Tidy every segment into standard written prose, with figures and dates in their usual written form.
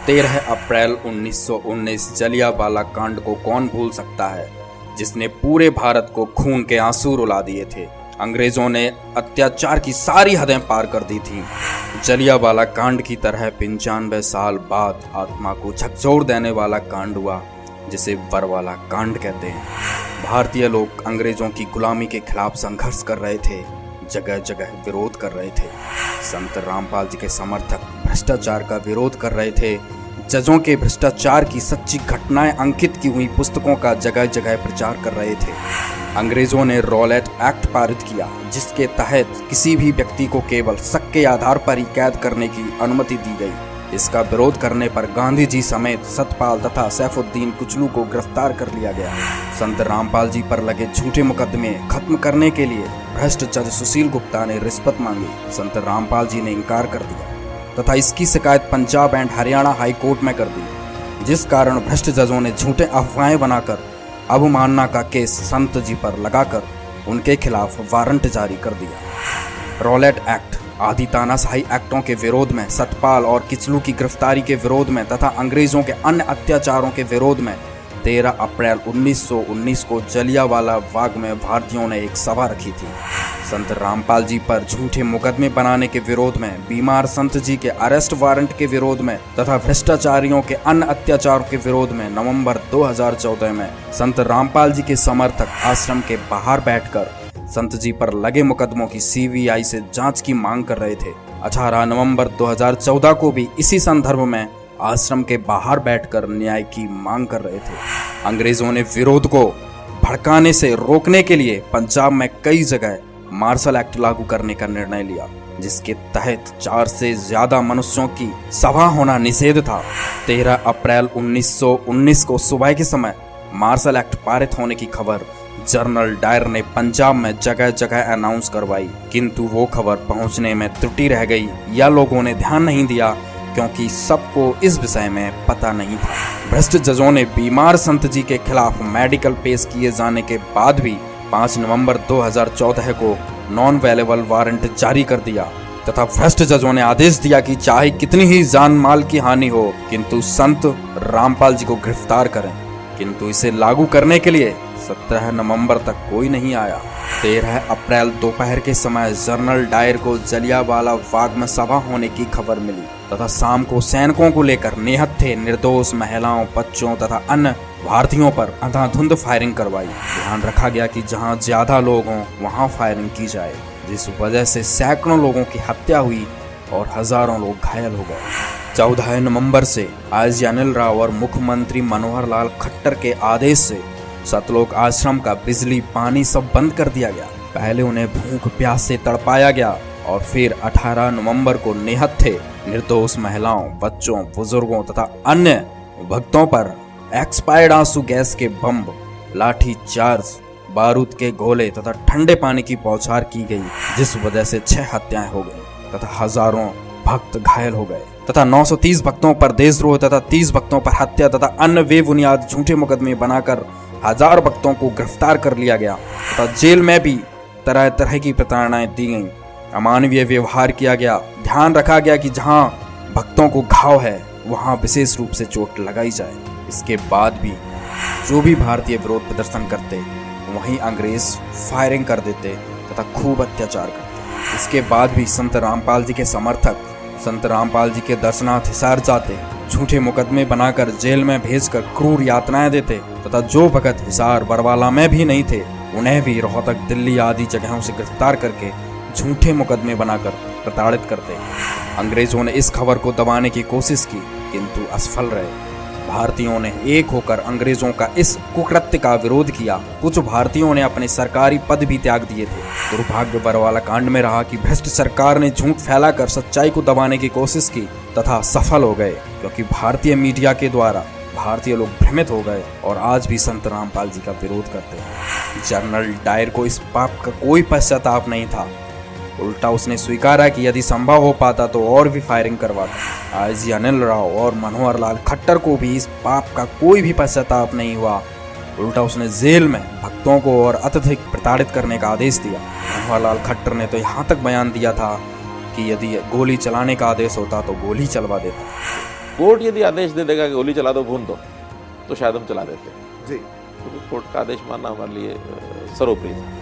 तेरह अप्रैल 1919 जलियांवाला कांड को कौन भूल सकता है, जिसने पूरे भारत को खून के आंसू रुला दिए थे। अंग्रेजों ने अत्याचार की सारी हदें पार कर दी थी। जलियांवाला कांड की तरह 95 साल बाद आत्मा को झकझोर देने वाला कांड हुआ, जिसे बरवाला कांड कहते हैं। भारतीय लोग अंग्रेजों की गुलामी के खिलाफ संघर्ष कर रहे थे, जगह जगह विरोध कर रहे थे। संत रामपाल जी के समर्थक भ्रष्टाचार का विरोध कर रहे थे। जजों के भ्रष्टाचार की सच्ची घटनाएं अंकित की हुई पुस्तकों का जगह जगह प्रचार कर रहे थे। अंग्रेजों ने रॉलेट एक्ट पारित किया, जिसके तहत किसी भी व्यक्ति को केवल शक के आधार पर ही कैद करने की अनुमति दी गई। इसका विरोध करने पर गांधी जी समेत सतपाल तथा सैफुद्दीन कुचलू को गिरफ्तार कर लिया गया। संत रामपाल जी पर लगे झूठे मुकदमे खत्म करने के लिए भ्रष्ट जज सुशील गुप्ता ने रिश्वत मांगी। संत रामपाल जी ने इनकार कर दिया तथा इसकी शिकायत Punjab and Haryana high court में कर दी, जिस कारण भ्रष्ट जजों ने झूठे अफवाहें बनाकर अवमानना का केस संत जी पर लगाकर उनके खिलाफ वारंट जारी कर दिया। रॉलेट एक्ट आदि तानाशाही एक्टों के विरोध में, सतपाल और किचलू की गिरफ्तारी के विरोध में तथा अंग्रेजों के अन्य अत्याचारों के विरोध में 13 अप्रैल 1919 को जलियांवाला बाग में भारतीयों ने एक सभा रखी थी। संत रामपाल जी पर झूठे मुकदमे बनाने के विरोध में, बीमार संत जी के अरेस्ट वारंट के विरोध में तथा भ्रष्टाचारियों के अन्य अत्याचारों के विरोध में नवंबर 2014 में संत रामपाल जी के समर्थक आश्रम के बाहर बैठकर संत जी पर लगे मुकदमों की सीबीआई से जांच की मांग कर रहे थे। 18 नवंबर 2014 को भी इसी संदर्भ में आश्रम के बाहर बैठकर न्याय की मांग कर रहे थे। अंग्रेजों ने विरोध को भड़काने से रोकने के लिए पंजाब में कई जगह मार्शल एक्ट लागू करने का निर्णय लिया, जिसके तहत 4 से ज्यादा मनुष्यों की सभा होना निषेध था। 13 अप्रैल 1919 को सुबह के समय मार्शल एक्ट पारित होने की खबर जनरल डायर ने पंजाब में जगह जगह अनाउंस करवाई, किंतु वो खबर पहुंचने में त्रुटि रह गई या लोगों ने ध्यान नहीं दिया, क्योंकि सबको इस विषय में पता नहीं था। भ्रष्ट जजों ने बीमार संत जी के खिलाफ मेडिकल पेश किए जाने के बाद भी 5 नवंबर 2014 को नॉन अवेलेबल वारंट जारी कर दिया तथा भ्रष्ट जजों ने आदेश दिया कि चाहे कितनी ही जान माल की हानि हो, किंतु संत रामपाल जी को गिरफ्तार करें। किंतु इसे लागू करने के लिए 17 नवंबर तक कोई नहीं आया। 13 अप्रैल दोपहर के समय जनरल डायर को जलियांवाला बाग में सभा होने की खबर मिली तथा शाम को सैनिकों को लेकर निहत्थे निर्दोष महिलाओं, बच्चों तथा अन्य भारतीयों पर अंधाधुंध फायरिंग करवाई। ध्यान रखा गया कि जहां ज्यादा लोग हों वहां फायरिंग की जाए, जिस वजह से सैकड़ों लोगों की हत्या हुई और हजारों लोग घायल हो गए। 14 नवंबर से आईजी अनिल राव और मुख्यमंत्री मनोहर लाल खट्टर के आदेश से सतलोक आश्रम का बिजली पानी सब बंद कर दिया गया। पहले उन्हें भूख प्यास से तड़पाया गया और फिर 18 नवंबर को निहत्थे निर्दोष महिलाओं, बच्चों, बुजुर्गों तथा अन्य भक्तों पर एक्सपायर्ड आंसू गैस के बम, लाठी चार्ज, बारूद के गोले तथा ठंडे पानी की बौछार की गई, जिस वजह से 6 हत्याएं हो गई तथा हजारों भक्त घायल हो गए तथा 930 भक्तों पर देशद्रोह तथा 30 भक्तों पर हत्या तथा अन्य बेबुनियाद झूठे मुकदमे बनाकर 1000 भक्तों को गिरफ्तार कर लिया गया तथा जेल में भी तरह तरह की प्रताड़नाएं दी गईं, अमानवीय व्यवहार किया गया। ध्यान रखा गया कि जहां भक्तों को घाव है वहां विशेष रूप से चोट लगाई जाए। इसके बाद भी जो भी भारतीय विरोध प्रदर्शन करते वहीं अंग्रेज फायरिंग कर देते तथा खूब अत्याचार करते। इसके बाद भी संत रामपाल जी के समर्थक संत रामपाल जी के दर्शनार्थ हिसार जाते, झूठे मुकदमे बनाकर जेल में भेजकर क्रूर यातनाएं देते तथा जो भगत हिसार बरवाला में भी नहीं थे उन्हें भी रोहतक, दिल्ली आदि जगहों से गिरफ्तार करके झूठे मुकदमे बनाकर प्रताड़ित करते। अंग्रेजों ने इस खबर को दबाने की कोशिश की, किंतु असफल रहे। भारतीयों ने एक होकर अंग्रेजों का इस कुकृत्य का विरोध किया। कुछ भारतीयों ने अपने सरकारी पद भी त्याग दिए थे। दुर्भाग्य बरवाला कांड में रहा कि भ्रष्ट सरकार ने झूठ फैलाकर सच्चाई को दबाने की कोशिश की तथा सफल हो गए, क्योंकि भारतीय मीडिया के द्वारा भारतीय लोग भ्रमित हो गए और आज भी संत रामपाल जी का विरोध करते हैं। जनरल डायर को इस पाप का कोई पश्चाताप नहीं था, उल्टा उसने स्वीकारा कि यदि संभव हो पाता तो और भी फायरिंग करवाता। आईजी अनिल राव और मनोहर लाल खट्टर को भी इस पाप का कोई भी पश्चाताप नहीं हुआ। उल्टा उसने जेल में भक्तों को और अत्यधिक प्रताड़ित करने का आदेश दिया। मनोहरलाल खट्टर ने तो यहाँ तक बयान दिया था कि यदि गोली चलाने का आदेश होता तो गोली चलवा देता। कोर्ट यदि आदेश दे देगा कि गोली चला दो, भून दो, तो शायद हम चला देते जी, क्योंकि कोर्ट का आदेश मानना हमारे लिए सर्वोपरि था।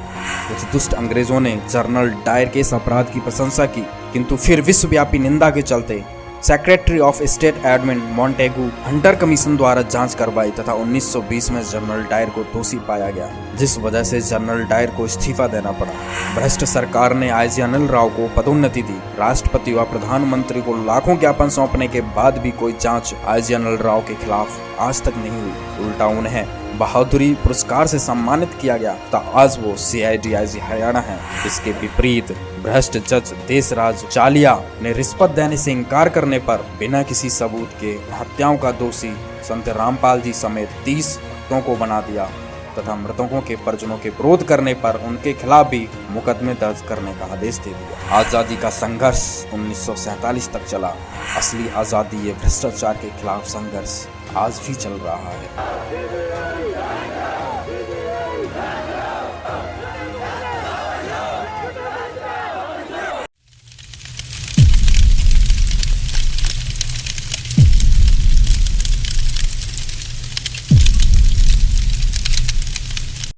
कुछ दुष्ट अंग्रेजों ने जनरल डायर के इस अपराध की प्रशंसा की, किंतु फिर विश्वव्यापी निंदा के चलते secretary of state admin Montagu Hunter commission द्वारा जांच करवाई तथा 1920 में जनरल डायर को दोषी पाया गया, जिस वजह से जनरल डायर को इस्तीफा देना पड़ा। भ्रष्ट सरकार ने आईजी अनिल राव को पदोन्नति दी। राष्ट्रपति व प्रधानमंत्री को लाखों ज्ञापन सौंपने के बाद भी कोई जांच आईजी अनिल राव के खिलाफ आज तक नहीं हुई। उल्टा उन्हें बहादुरी पुरस्कार से सम्मानित किया गया तथा आज वो CID IG हरियाणा है। इसके विपरीत भ्रष्ट जज देशराज चालिया ने रिश्वत देने से इनकार करने पर बिना किसी सबूत के हत्याओं का दोषी संत रामपाल जी समेत 30 भक्तों को बना दिया तथा मृतकों के परिजनों के विरोध करने पर उनके खिलाफ भी मुकदमे दर्ज करने का आदेश दे दिया। आजादी का संघर्ष 1947 तक चला। असली आजादी ये भ्रष्टाचार के खिलाफ संघर्ष आज भी चल रहा है।